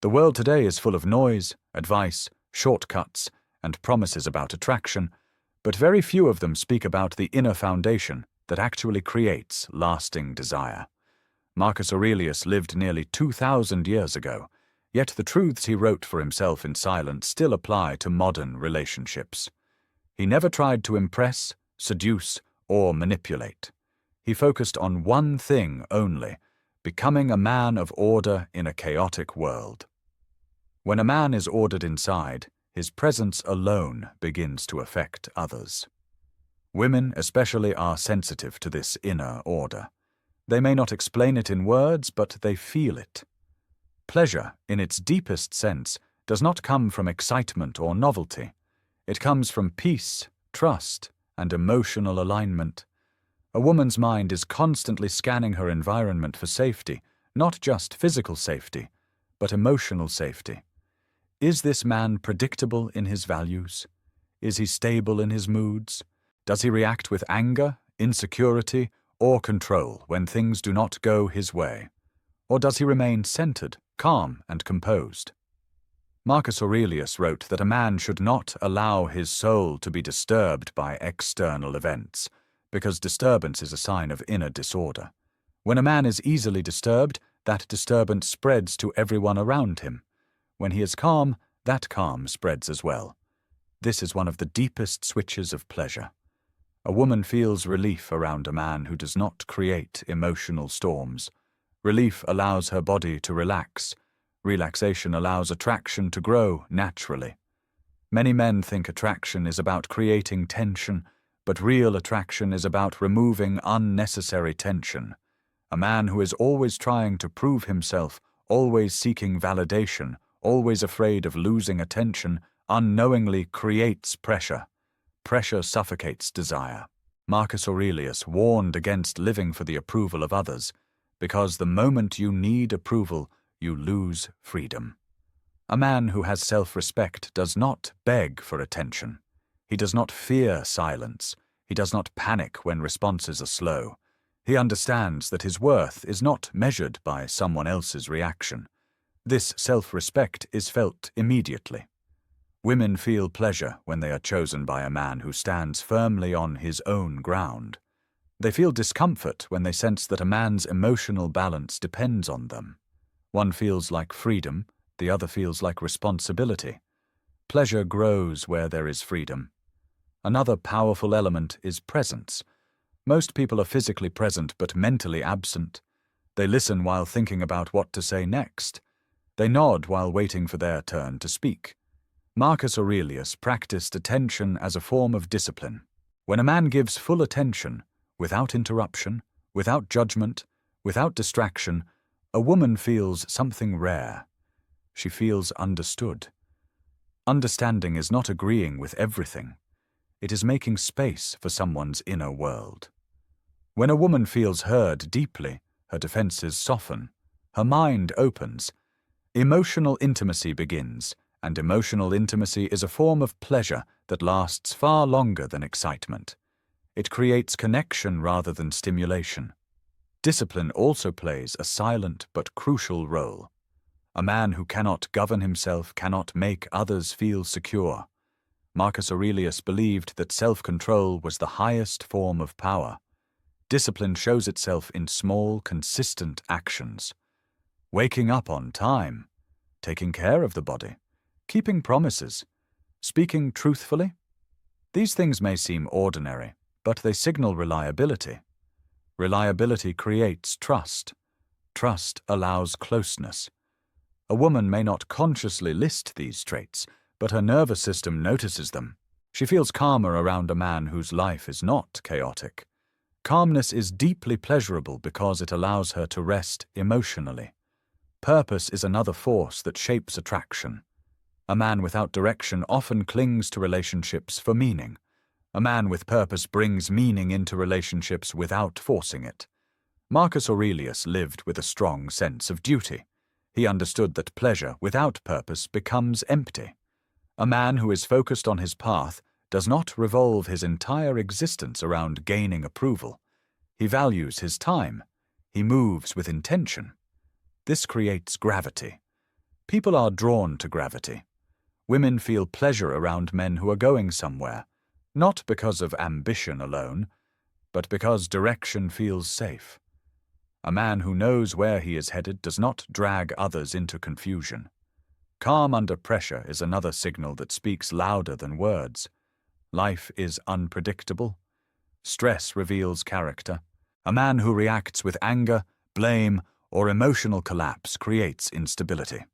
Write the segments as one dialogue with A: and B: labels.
A: The world today is full of noise, advice, shortcuts, and promises about attraction, but very few of them speak about the inner foundation that actually creates lasting desire. Marcus Aurelius lived nearly 2,000 years ago, yet the truths he wrote for himself in silence still apply to modern relationships. He never tried to impress, seduce, or manipulate. He focused on one thing only: becoming a man of order in a chaotic world. When a man is ordered inside, his presence alone begins to affect others. Women especially are sensitive to this inner order. They may not explain it in words, but they feel it. Pleasure, in its deepest sense, does not come from excitement or novelty. It comes from peace, trust, and emotional alignment. A woman's mind is constantly scanning her environment for safety, not just physical safety, but emotional safety. Is this man predictable in his values? Is he stable in his moods? Does he react with anger, insecurity, or control when things do not go his way? Or does he remain centered, calm, and composed? Marcus Aurelius wrote that a man should not allow his soul to be disturbed by external events, because disturbance is a sign of inner disorder. When a man is easily disturbed, that disturbance spreads to everyone around him. When he is calm, that calm spreads as well. This is one of the deepest switches of pleasure. A woman feels relief around a man who does not create emotional storms. Relief allows her body to relax. Relaxation allows attraction to grow naturally. Many men think attraction is about creating tension, but real attraction is about removing unnecessary tension. A man who is always trying to prove himself, always seeking validation, always afraid of losing attention, unknowingly creates pressure. Pressure suffocates desire. Marcus Aurelius warned against living for the approval of others, because the moment you need approval, you lose freedom. A man who has self-respect does not beg for attention. He does not fear silence. He does not panic when responses are slow. He understands that his worth is not measured by someone else's reaction. This self-respect is felt immediately. Women feel pleasure when they are chosen by a man who stands firmly on his own ground. They feel discomfort when they sense that a man's emotional balance depends on them. One feels like freedom, the other feels like responsibility. Pleasure grows where there is freedom. Another powerful element is presence. Most people are physically present but mentally absent. They listen while thinking about what to say next. They nod while waiting for their turn to speak. Marcus Aurelius practiced attention as a form of discipline. When a man gives full attention, without interruption, without judgment, without distraction, a woman feels something rare. She feels understood. Understanding is not agreeing with everything. It is making space for someone's inner world. When a woman feels heard deeply, her defenses soften, her mind opens. Emotional intimacy begins, and emotional intimacy is a form of pleasure that lasts far longer than excitement. It creates connection rather than stimulation. Discipline also plays a silent but crucial role. A man who cannot govern himself cannot make others feel secure. Marcus Aurelius believed that self-control was the highest form of power. Discipline shows itself in small, consistent actions. Waking up on time, taking care of the body, keeping promises, speaking truthfully. These things may seem ordinary, but they signal reliability. Reliability creates trust. Trust allows closeness. A woman may not consciously list these traits, but her nervous system notices them. She feels calmer around a man whose life is not chaotic. Calmness is deeply pleasurable because it allows her to rest emotionally. Purpose is another force that shapes attraction. A man without direction often clings to relationships for meaning. A man with purpose brings meaning into relationships without forcing it. Marcus Aurelius lived with a strong sense of duty. He understood that pleasure without purpose becomes empty. A man who is focused on his path does not revolve his entire existence around gaining approval. He values his time. He moves with intention. This creates gravity. People are drawn to gravity. Women feel pleasure around men who are going somewhere, not because of ambition alone, but because direction feels safe. A man who knows where he is headed does not drag others into confusion. Calm under pressure is another signal that speaks louder than words. Life is unpredictable. Stress reveals character. A man who reacts with anger, blame, or emotional collapse creates instability.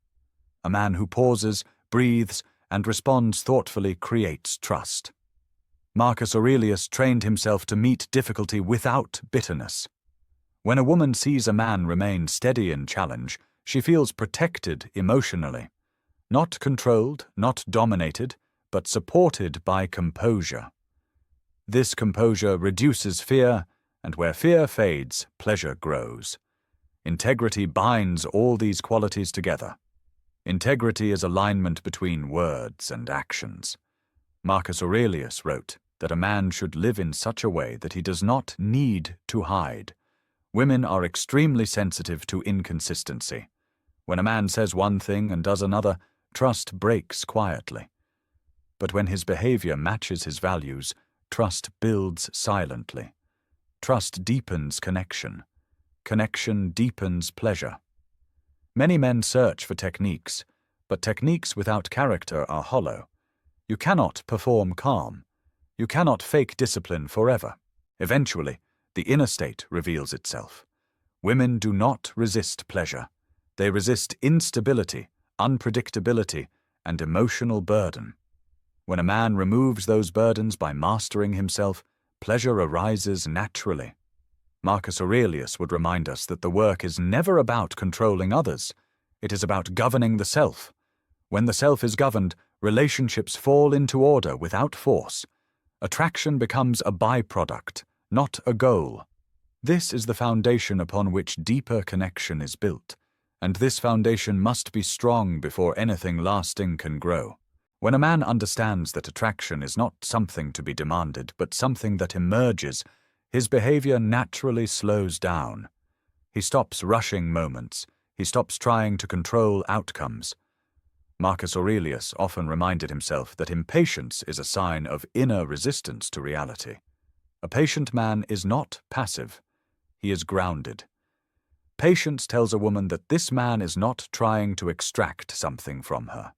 A: A man who pauses, breathes, and responds thoughtfully creates trust. Marcus Aurelius trained himself to meet difficulty without bitterness. When a woman sees a man remain steady in challenge, she feels protected emotionally. Not controlled, not dominated, but supported by composure. This composure reduces fear, and where fear fades, pleasure grows. Integrity binds all these qualities together. Integrity is alignment between words and actions. Marcus Aurelius wrote that a man should live in such a way that he does not need to hide. Women are extremely sensitive to inconsistency. When a man says one thing and does another, trust breaks quietly. But when his behavior matches his values, trust builds silently. Trust deepens connection. Connection deepens pleasure. Many men search for techniques, but techniques without character are hollow. You cannot perform calm. You cannot fake discipline forever. Eventually, the inner state reveals itself. Women do not resist pleasure. They resist instability, unpredictability, and emotional burden. When a man removes those burdens by mastering himself, pleasure arises naturally. Marcus Aurelius would remind us that the work is never about controlling others. It is about governing the self. When the self is governed, relationships fall into order without force. Attraction becomes a byproduct, not a goal. This is the foundation upon which deeper connection is built, and this foundation must be strong before anything lasting can grow. When a man understands that attraction is not something to be demanded, but something that emerges, his behavior naturally slows down. He stops rushing moments. He stops trying to control outcomes. Marcus Aurelius often reminded himself that impatience is a sign of inner resistance to reality. A patient man is not passive. He is grounded. Patience tells a woman that this man is not trying to extract something from her.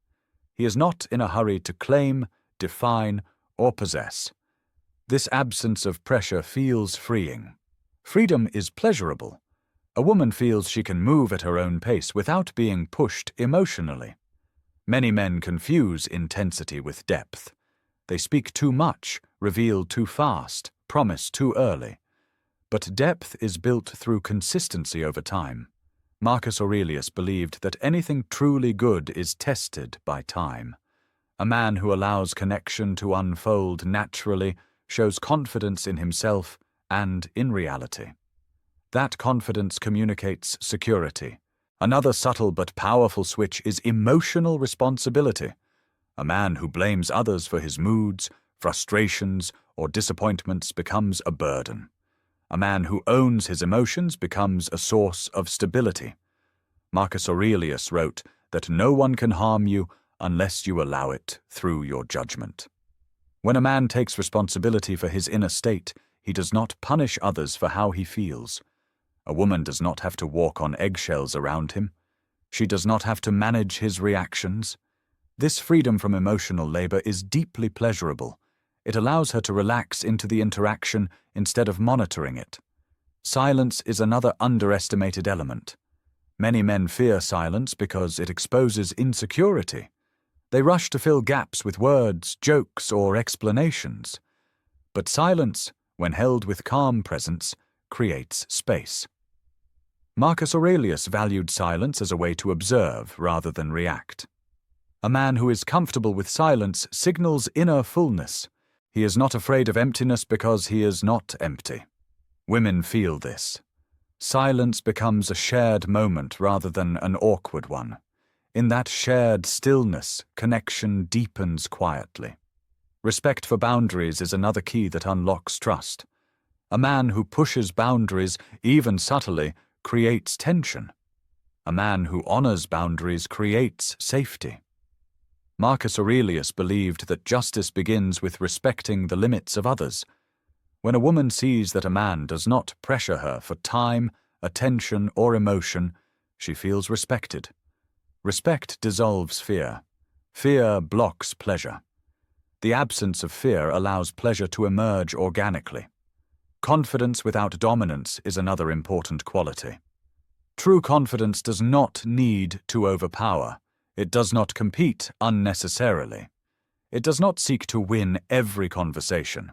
A: He is not in a hurry to claim, define, or possess. This absence of pressure feels freeing. Freedom is pleasurable. A woman feels she can move at her own pace without being pushed emotionally. Many men confuse intensity with depth. They speak too much, reveal too fast, promise too early. But depth is built through consistency over time. Marcus Aurelius believed that anything truly good is tested by time. A man who allows connection to unfold naturally shows confidence in himself and in reality. That confidence communicates security. Another subtle but powerful switch is emotional responsibility. A man who blames others for his moods, frustrations, or disappointments becomes a burden. A man who owns his emotions becomes a source of stability. Marcus Aurelius wrote that no one can harm you unless you allow it through your judgment. When a man takes responsibility for his inner state, he does not punish others for how he feels. A woman does not have to walk on eggshells around him. She does not have to manage his reactions. This freedom from emotional labor is deeply pleasurable. It allows her to relax into the interaction instead of monitoring it. Silence is another underestimated element. Many men fear silence because it exposes insecurity. They rush to fill gaps with words, jokes, or explanations. But silence, when held with calm presence, creates space. Marcus Aurelius valued silence as a way to observe rather than react. A man who is comfortable with silence signals inner fullness. He is not afraid of emptiness because he is not empty. Women feel this. Silence becomes a shared moment rather than an awkward one. In that shared stillness, connection deepens quietly. Respect for boundaries is another key that unlocks trust. A man who pushes boundaries, even subtly, creates tension. A man who honors boundaries creates safety. Marcus Aurelius believed that justice begins with respecting the limits of others. When a woman sees that a man does not pressure her for time, attention, or emotion, she feels respected. Respect dissolves fear. Fear blocks pleasure. The absence of fear allows pleasure to emerge organically. Confidence without dominance is another important quality. True confidence does not need to overpower. It does not compete unnecessarily. It does not seek to win every conversation.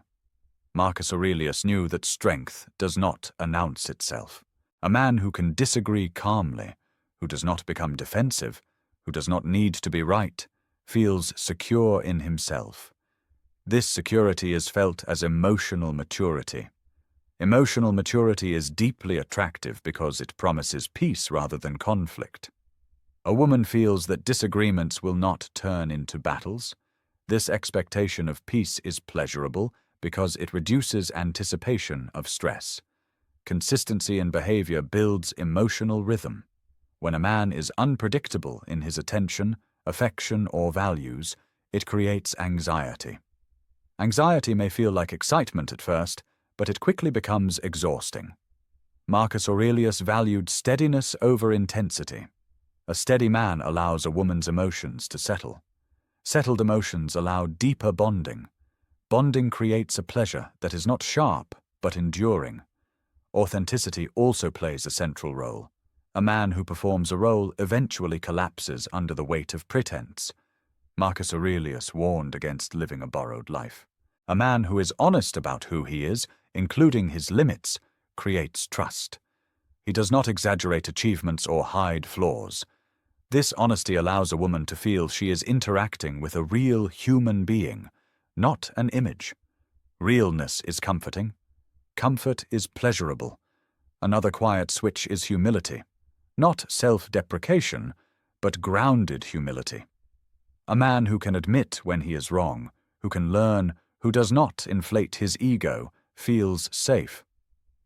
A: Marcus Aurelius knew that strength does not announce itself. A man who can disagree calmly, who does not become defensive, who does not need to be right, feels secure in himself. This security is felt as emotional maturity. Emotional maturity is deeply attractive because it promises peace rather than conflict. A woman feels that disagreements will not turn into battles. This expectation of peace is pleasurable because it reduces anticipation of stress. Consistency in behavior builds emotional rhythm. When a man is unpredictable in his attention, affection, or values, it creates anxiety. Anxiety may feel like excitement at first, but it quickly becomes exhausting. Marcus Aurelius valued steadiness over intensity. A steady man allows a woman's emotions to settle. Settled emotions allow deeper bonding. Bonding creates a pleasure that is not sharp, but enduring. Authenticity also plays a central role. A man who performs a role eventually collapses under the weight of pretense. Marcus Aurelius warned against living a borrowed life. A man who is honest about who he is, including his limits, creates trust. He does not exaggerate achievements or hide flaws. This honesty allows a woman to feel she is interacting with a real human being, not an image. Realness is comforting. Comfort is pleasurable. Another quiet switch is humility. Not self-deprecation, but grounded humility. A man who can admit when he is wrong, who can learn, who does not inflate his ego, feels safe.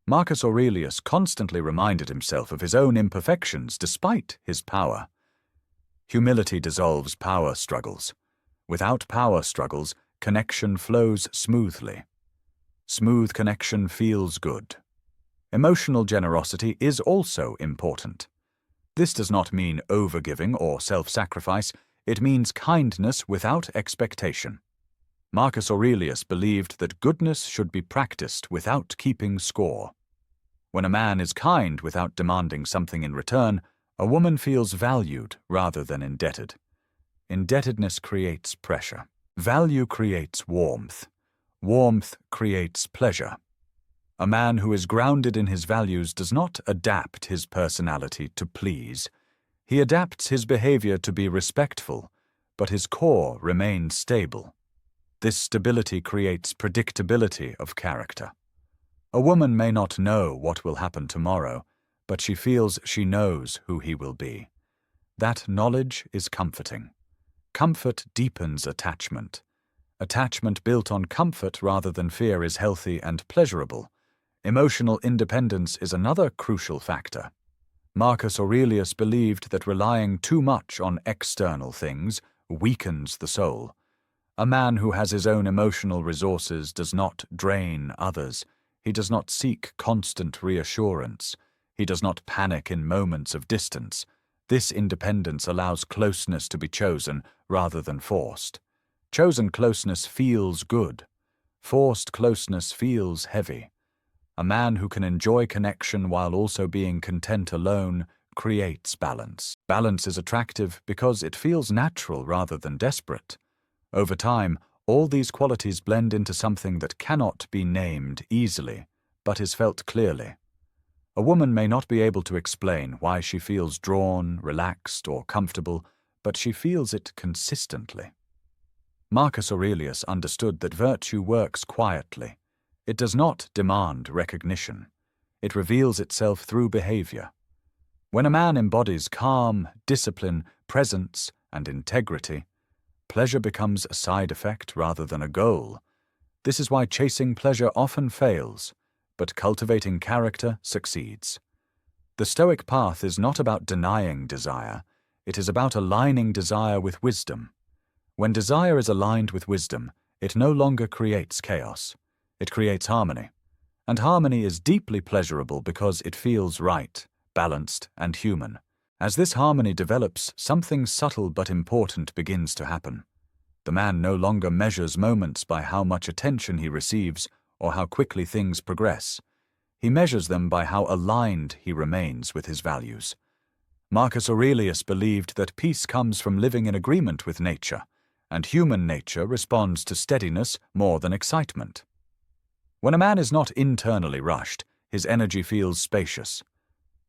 A: Marcus Aurelius constantly reminded himself of his own imperfections despite his power. Humility dissolves power struggles. Without power struggles, connection flows smoothly. Smooth connection feels good. Emotional generosity is also important. This does not mean overgiving or self-sacrifice. It means kindness without expectation. Marcus Aurelius believed that goodness should be practiced without keeping score. When a man is kind without demanding something in return, a woman feels valued rather than indebted. Indebtedness creates pressure. Value creates warmth. Warmth creates pleasure. A man who is grounded in his values does not adapt his personality to please. He adapts his behavior to be respectful, but his core remains stable. This stability creates predictability of character. A woman may not know what will happen tomorrow, but she feels she knows who he will be. That knowledge is comforting. Comfort deepens attachment. Attachment built on comfort rather than fear is healthy and pleasurable. Emotional independence is another crucial factor. Marcus Aurelius believed that relying too much on external things weakens the soul. A man who has his own emotional resources does not drain others. He does not seek constant reassurance. He does not panic in moments of distance. This independence allows closeness to be chosen rather than forced. Chosen closeness feels good. Forced closeness feels heavy. A man who can enjoy connection while also being content alone creates balance. Balance is attractive because it feels natural rather than desperate. Over time, all these qualities blend into something that cannot be named easily, but is felt clearly. A woman may not be able to explain why she feels drawn, relaxed, or comfortable, but she feels it consistently. Marcus Aurelius understood that virtue works quietly. It does not demand recognition. It reveals itself through behavior. When a man embodies calm, discipline, presence, and integrity, pleasure becomes a side effect rather than a goal. This is why chasing pleasure often fails, but cultivating character succeeds. The Stoic path is not about denying desire, it is about aligning desire with wisdom. When desire is aligned with wisdom, it no longer creates chaos. It creates harmony. And harmony is deeply pleasurable because it feels right, balanced, and human. As this harmony develops, something subtle but important begins to happen. The man no longer measures moments by how much attention he receives or how quickly things progress. He measures them by how aligned he remains with his values. Marcus Aurelius believed that peace comes from living in agreement with nature, and human nature responds to steadiness more than excitement. When a man is not internally rushed, his energy feels spacious.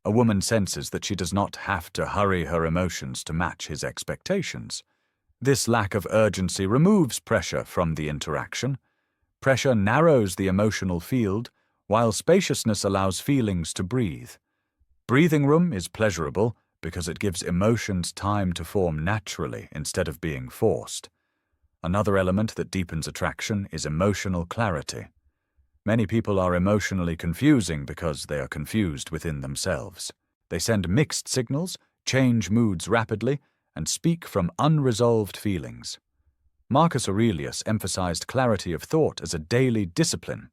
A: A woman senses that she does not have to hurry her emotions to match his expectations. This lack of urgency removes pressure from the interaction. Pressure narrows the emotional field, while spaciousness allows feelings to breathe. Breathing room is pleasurable because it gives emotions time to form naturally instead of being forced. Another element that deepens attraction is emotional clarity. Many people are emotionally confusing because they are confused within themselves. They send mixed signals, change moods rapidly, and speak from unresolved feelings. Marcus Aurelius emphasized clarity of thought as a daily discipline.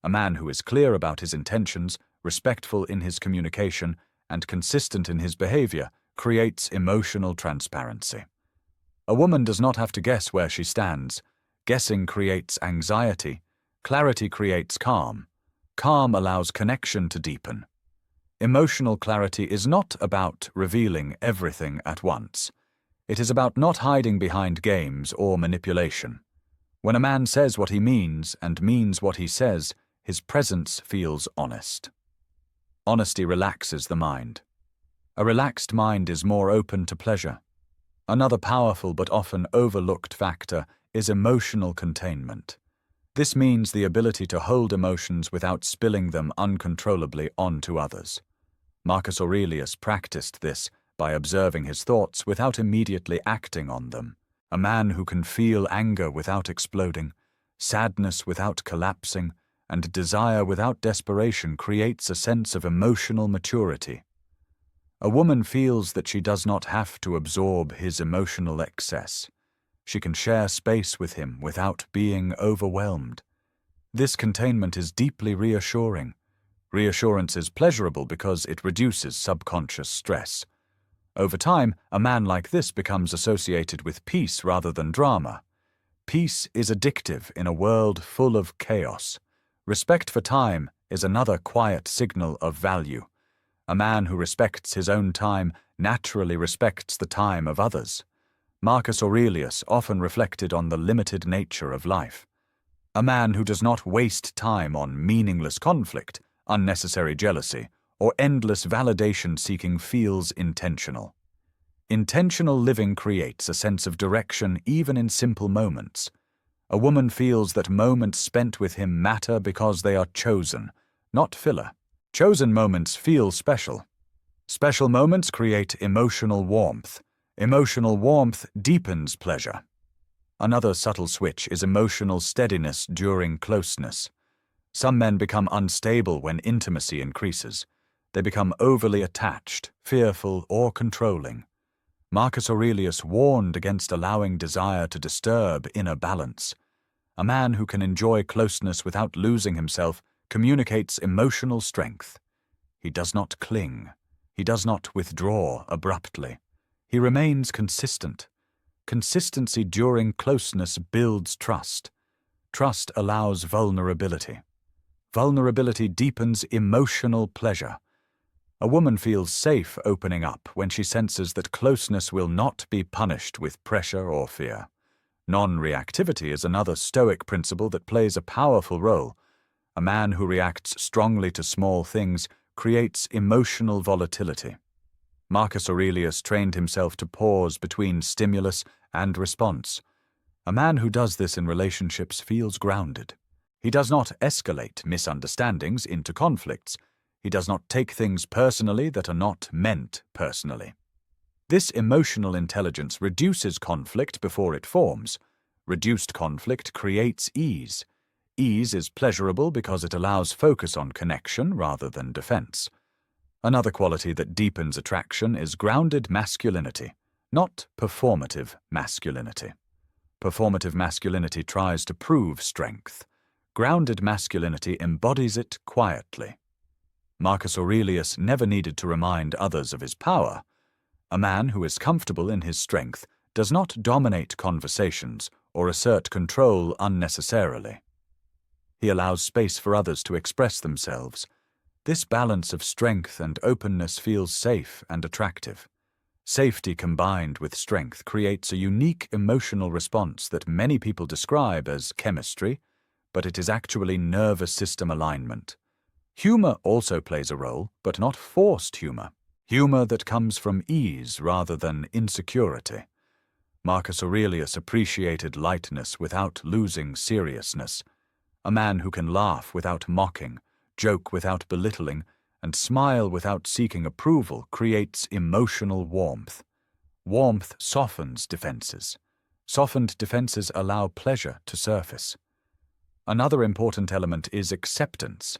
A: A man who is clear about his intentions, respectful in his communication, and consistent in his behavior creates emotional transparency. A woman does not have to guess where she stands. Guessing creates anxiety. Clarity creates calm. Calm allows connection to deepen. Emotional clarity is not about revealing everything at once. It is about not hiding behind games or manipulation. When a man says what he means and means what he says, his presence feels honest. Honesty relaxes the mind. A relaxed mind is more open to pleasure. Another powerful but often overlooked factor is emotional containment. This means the ability to hold emotions without spilling them uncontrollably onto others. Marcus Aurelius practiced this by observing his thoughts without immediately acting on them. A man who can feel anger without exploding, sadness without collapsing, and desire without desperation creates a sense of emotional maturity. A woman feels that she does not have to absorb his emotional excess. She can share space with him without being overwhelmed. This containment is deeply reassuring. Reassurance is pleasurable because it reduces subconscious stress. Over time, a man like this becomes associated with peace rather than drama. Peace is addictive in a world full of chaos. Respect for time is another quiet signal of value. A man who respects his own time naturally respects the time of others. Marcus Aurelius often reflected on the limited nature of life. A man who does not waste time on meaningless conflict, unnecessary jealousy, or endless validation-seeking feels intentional. Intentional living creates a sense of direction even in simple moments. A woman feels that moments spent with him matter because they are chosen, not filler. Chosen moments feel special. Special moments create emotional warmth. Emotional warmth deepens pleasure. Another subtle switch is emotional steadiness during closeness. Some men become unstable when intimacy increases. They become overly attached, fearful, or controlling. Marcus Aurelius warned against allowing desire to disturb inner balance. A man who can enjoy closeness without losing himself communicates emotional strength. He does not cling. He does not withdraw abruptly. He remains consistent. Consistency during closeness builds trust. Trust allows vulnerability. Vulnerability deepens emotional pleasure. A woman feels safe opening up when she senses that closeness will not be punished with pressure or fear. Non-reactivity is another Stoic principle that plays a powerful role. A man who reacts strongly to small things creates emotional volatility. Marcus Aurelius trained himself to pause between stimulus and response. A man who does this in relationships feels grounded. He does not escalate misunderstandings into conflicts. He does not take things personally that are not meant personally. This emotional intelligence reduces conflict before it forms. Reduced conflict creates ease. Ease is pleasurable because it allows focus on connection rather than defense. Another quality that deepens attraction is grounded masculinity, not performative masculinity. Performative masculinity tries to prove strength. Grounded masculinity embodies it quietly. Marcus Aurelius never needed to remind others of his power. A man who is comfortable in his strength does not dominate conversations or assert control unnecessarily. He allows space for others to express themselves. This balance of strength and openness feels safe and attractive. Safety combined with strength creates a unique emotional response that many people describe as chemistry, but it is actually nervous system alignment. Humor also plays a role, but not forced humor. Humor that comes from ease rather than insecurity. Marcus Aurelius appreciated lightness without losing seriousness. A man who can laugh without mocking, joke without belittling, and smile without seeking approval creates emotional warmth. Warmth softens defenses. Softened defenses allow pleasure to surface. Another important element is acceptance.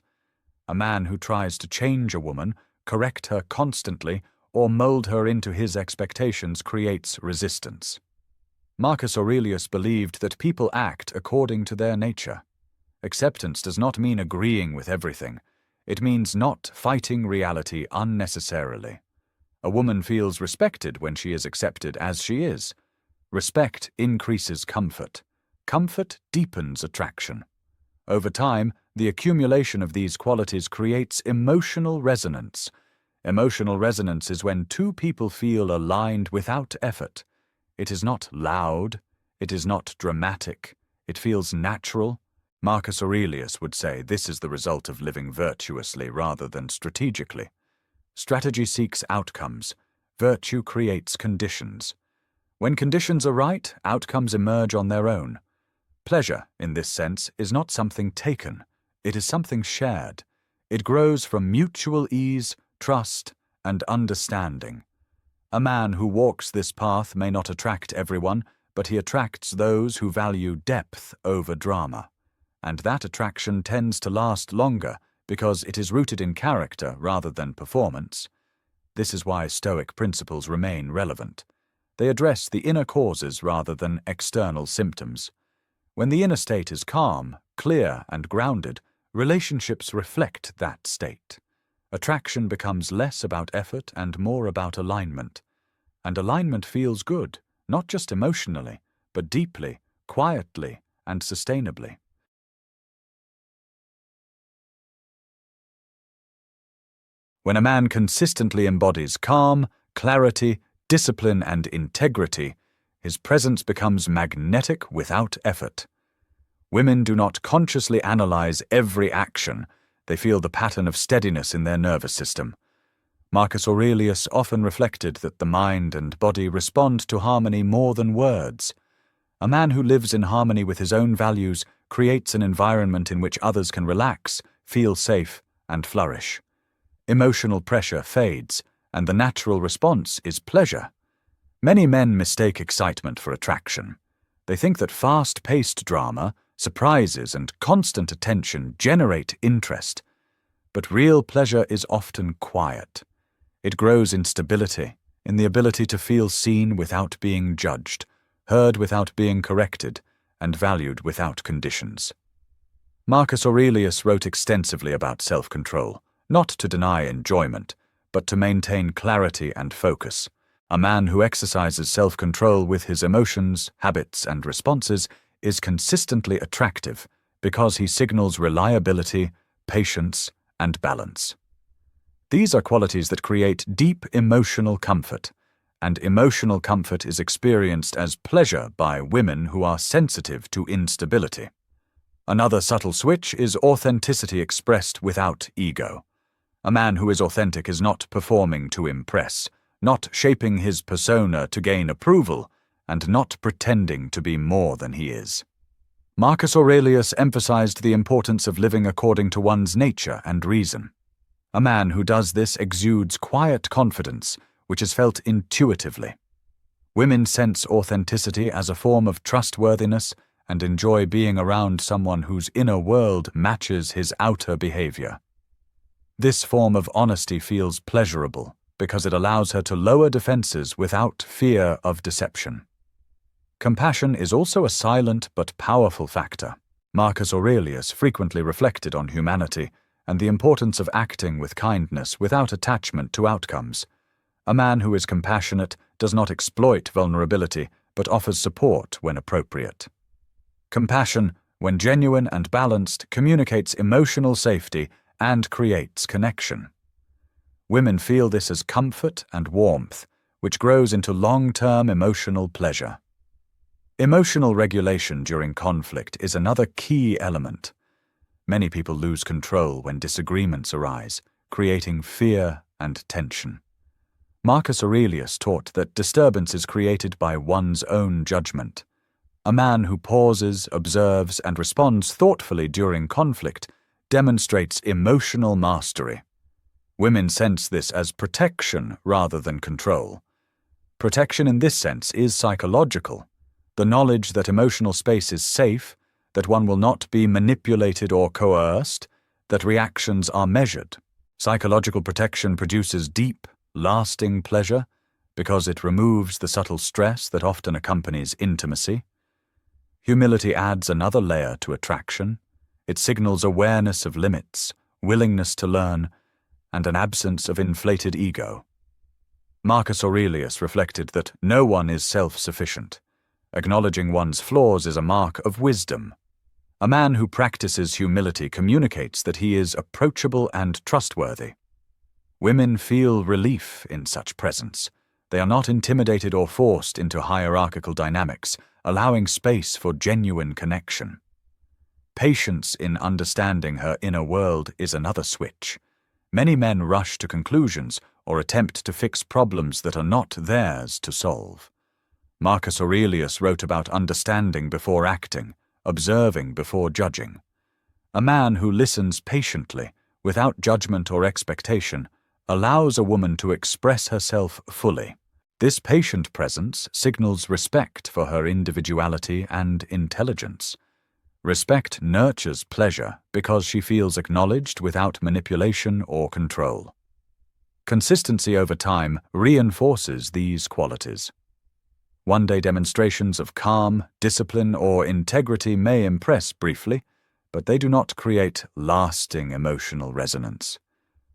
A: A man who tries to change a woman, correct her constantly, or mold her into his expectations creates resistance. Marcus Aurelius believed that people act according to their nature. Acceptance does not mean agreeing with everything. It means not fighting reality unnecessarily. A woman feels respected when she is accepted as she is. Respect increases comfort. Comfort deepens attraction. Over time, the accumulation of these qualities creates emotional resonance. Emotional resonance is when two people feel aligned without effort. It is not loud. It is not dramatic. It feels natural. Marcus Aurelius would say this is the result of living virtuously rather than strategically. Strategy seeks outcomes. Virtue creates conditions. When conditions are right, outcomes emerge on their own. Pleasure, in this sense, is not something taken. It is something shared. It grows from mutual ease, trust, and understanding. A man who walks this path may not attract everyone, but he attracts those who value depth over drama. And that attraction tends to last longer because it is rooted in character rather than performance. This is why Stoic principles remain relevant. They address the inner causes rather than external symptoms. When the inner state is calm, clear, and grounded, relationships reflect that state. Attraction becomes less about effort and more about alignment. And alignment feels good, not just emotionally, but deeply, quietly, and sustainably. When a man consistently embodies calm, clarity, discipline, and integrity, his presence becomes magnetic without effort. Women do not consciously analyze every action. They feel the pattern of steadiness in their nervous system. Marcus Aurelius often reflected that the mind and body respond to harmony more than words. A man who lives in harmony with his own values creates an environment in which others can relax, feel safe, and flourish. Emotional pressure fades, and the natural response is pleasure. Many men mistake excitement for attraction. They think that fast-paced drama, surprises, and constant attention generate interest. But real pleasure is often quiet. It grows in stability, in the ability to feel seen without being judged, heard without being corrected, and valued without conditions. Marcus Aurelius wrote extensively about self-control, not to deny enjoyment, but to maintain clarity and focus. A man who exercises self-control with his emotions, habits, and responses is consistently attractive because he signals reliability, patience, and balance. These are qualities that create deep emotional comfort, and emotional comfort is experienced as pleasure by women who are sensitive to instability. Another subtle switch is authenticity expressed without ego. A man who is authentic is not performing to impress, not shaping his persona to gain approval, and not pretending to be more than he is. Marcus Aurelius emphasized the importance of living according to one's nature and reason. A man who does this exudes quiet confidence, which is felt intuitively. Women sense authenticity as a form of trustworthiness and enjoy being around someone whose inner world matches his outer behavior. This form of honesty feels pleasurable because it allows her to lower defenses without fear of deception. Compassion is also a silent but powerful factor. Marcus Aurelius frequently reflected on humanity and the importance of acting with kindness without attachment to outcomes. A man who is compassionate does not exploit vulnerability, but offers support when appropriate. Compassion, when genuine and balanced, communicates emotional safety and creates connection. Women feel this as comfort and warmth, which grows into long-term emotional pleasure. Emotional regulation during conflict is another key element. Many people lose control when disagreements arise, creating fear and tension. Marcus Aurelius taught that disturbance is created by one's own judgment. A man who pauses, observes, and responds thoughtfully during conflict demonstrates emotional mastery. Women sense this as protection rather than control. Protection in this sense is psychological. The knowledge that emotional space is safe, that one will not be manipulated or coerced, that reactions are measured. Psychological protection produces deep, lasting pleasure because it removes the subtle stress that often accompanies intimacy. Humility adds another layer to attraction. It signals awareness of limits, willingness to learn, and an absence of inflated ego. Marcus Aurelius reflected that no one is self-sufficient. Acknowledging one's flaws is a mark of wisdom. A man who practices humility communicates that he is approachable and trustworthy. Women feel relief in such presence. They are not intimidated or forced into hierarchical dynamics, allowing space for genuine connection. Patience in understanding her inner world is another switch. Many men rush to conclusions or attempt to fix problems that are not theirs to solve. Marcus Aurelius wrote about understanding before acting, observing before judging. A man who listens patiently, without judgment or expectation, allows a woman to express herself fully. This patient presence signals respect for her individuality and intelligence. Respect nurtures pleasure because she feels acknowledged without manipulation or control. Consistency over time reinforces these qualities. One-day demonstrations of calm, discipline, or integrity may impress briefly, but they do not create lasting emotional resonance.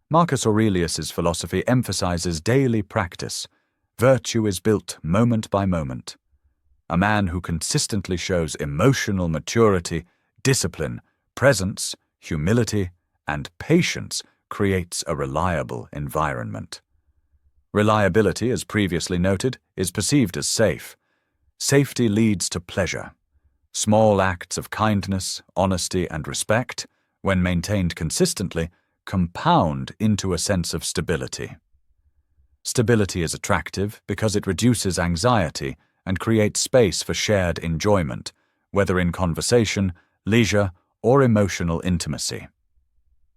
A: Marcus Aurelius's philosophy emphasizes daily practice. Virtue is built moment by moment. A man who consistently shows emotional maturity, discipline, presence, humility, and patience creates a reliable environment. Reliability, as previously noted, is perceived as safe. Safety leads to pleasure. Small acts of kindness, honesty, and respect, when maintained consistently, compound into a sense of stability. Stability is attractive because it reduces anxiety and creates space for shared enjoyment, whether in conversation, leisure, or emotional intimacy.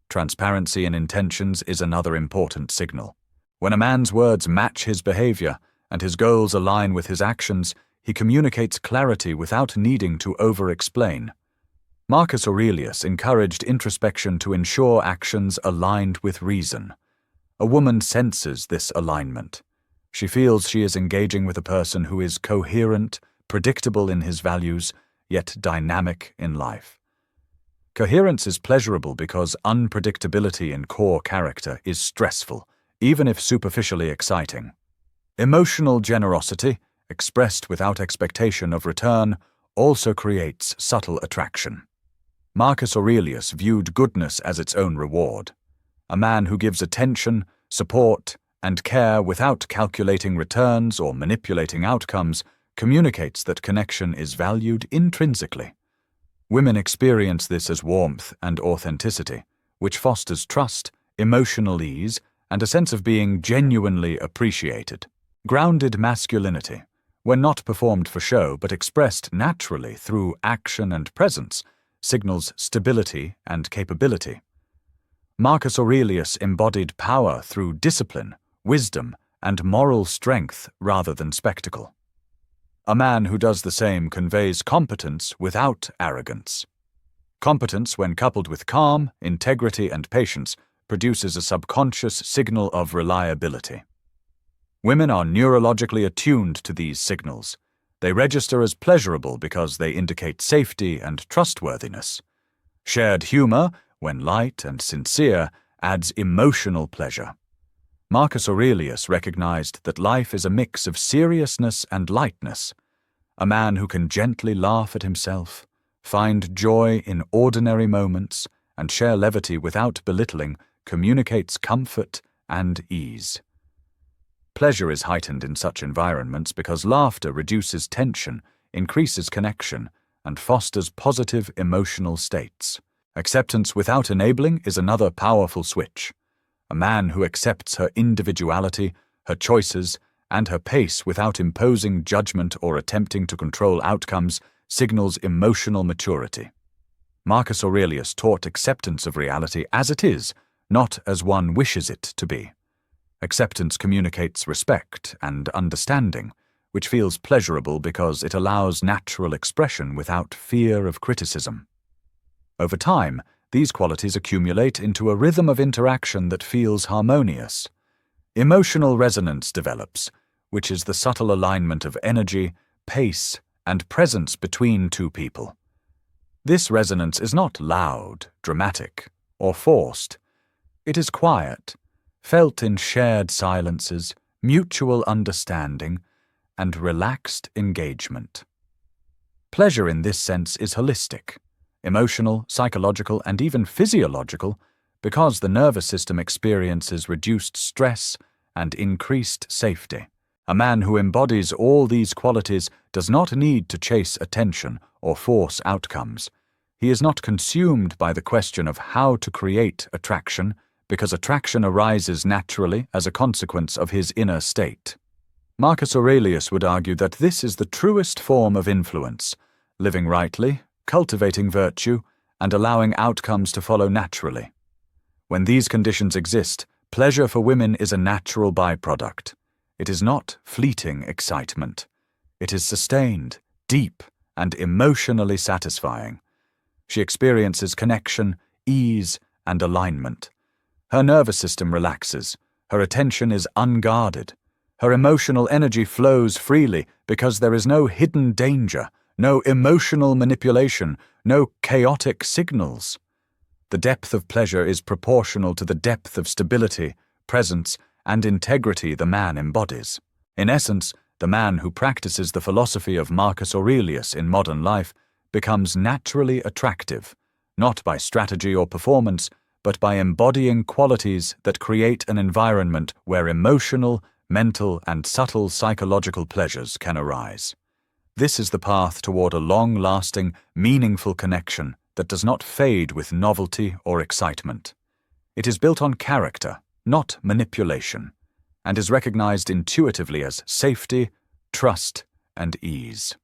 A: Transparency in intentions is another important signal. When a man's words match his behavior and his goals align with his actions, he communicates clarity without needing to over-explain. Marcus Aurelius encouraged introspection to ensure actions aligned with reason. A woman senses this alignment. She feels she is engaging with a person who is coherent, predictable in his values, yet dynamic in life. Coherence is pleasurable because unpredictability in core character is stressful, even if superficially exciting. Emotional generosity, expressed without expectation of return, also creates subtle attraction. Marcus Aurelius viewed goodness as its own reward. A man who gives attention, support, and care without calculating returns or manipulating outcomes communicates that connection is valued intrinsically. Women experience this as warmth and authenticity, which fosters trust, emotional ease, and a sense of being genuinely appreciated. Grounded masculinity, when not performed for show but expressed naturally through action and presence, signals stability and capability. Marcus Aurelius embodied power through discipline, wisdom, and moral strength rather than spectacle. A man who does the same conveys competence without arrogance. Competence, when coupled with calm, integrity, and patience, produces a subconscious signal of reliability. Women are neurologically attuned to these signals. They register as pleasurable because they indicate safety and trustworthiness. Shared humor, when light and sincere, adds emotional pleasure. Marcus Aurelius recognized that life is a mix of seriousness and lightness. A man who can gently laugh at himself, find joy in ordinary moments, and share levity without belittling communicates comfort and ease. Pleasure is heightened in such environments because laughter reduces tension, increases connection, and fosters positive emotional states. Acceptance without enabling is another powerful switch. A man who accepts her individuality, her choices, and her pace without imposing judgment or attempting to control outcomes signals emotional maturity. Marcus Aurelius taught acceptance of reality as it is, not as one wishes it to be. Acceptance communicates respect and understanding, which feels pleasurable because it allows natural expression without fear of criticism. Over time, these qualities accumulate into a rhythm of interaction that feels harmonious. Emotional resonance develops, which is the subtle alignment of energy, pace, and presence between two people. This resonance is not loud, dramatic, or forced. It is quiet, felt in shared silences, mutual understanding, and relaxed engagement. Pleasure in this sense is holistic, emotional, psychological, and even physiological, because the nervous system experiences reduced stress and increased safety. A man who embodies all these qualities does not need to chase attention or force outcomes. He is not consumed by the question of how to create attraction, because attraction arises naturally as a consequence of his inner state. Marcus Aurelius would argue that this is the truest form of influence, living rightly, cultivating virtue, and allowing outcomes to follow naturally. When these conditions exist, pleasure for women is a natural byproduct. It is not fleeting excitement. It is sustained, deep, and emotionally satisfying. She experiences connection, ease, and alignment. Her nervous system relaxes. Her attention is unguarded. Her emotional energy flows freely because there is no hidden danger, no emotional manipulation, no chaotic signals. The depth of pleasure is proportional to the depth of stability, presence, and integrity the man embodies. In essence, the man who practices the philosophy of Marcus Aurelius in modern life becomes naturally attractive, not by strategy or performance, but by embodying qualities that create an environment where emotional, mental, and subtle psychological pleasures can arise. This is the path toward a long-lasting, meaningful connection that does not fade with novelty or excitement. It is built on character, not manipulation, and is recognized intuitively as safety, trust, and ease.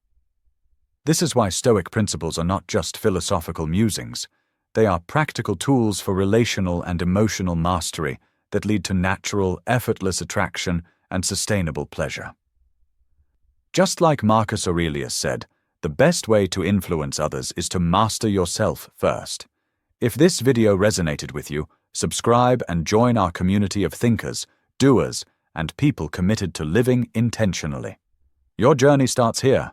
A: This is why Stoic principles are not just philosophical musings. They are practical tools for relational and emotional mastery that lead to natural, effortless attraction and sustainable pleasure. Just like Marcus Aurelius said, the best way to influence others is to master yourself first. If this video resonated with you, subscribe and join our community of thinkers, doers, and people committed to living intentionally. Your journey starts here.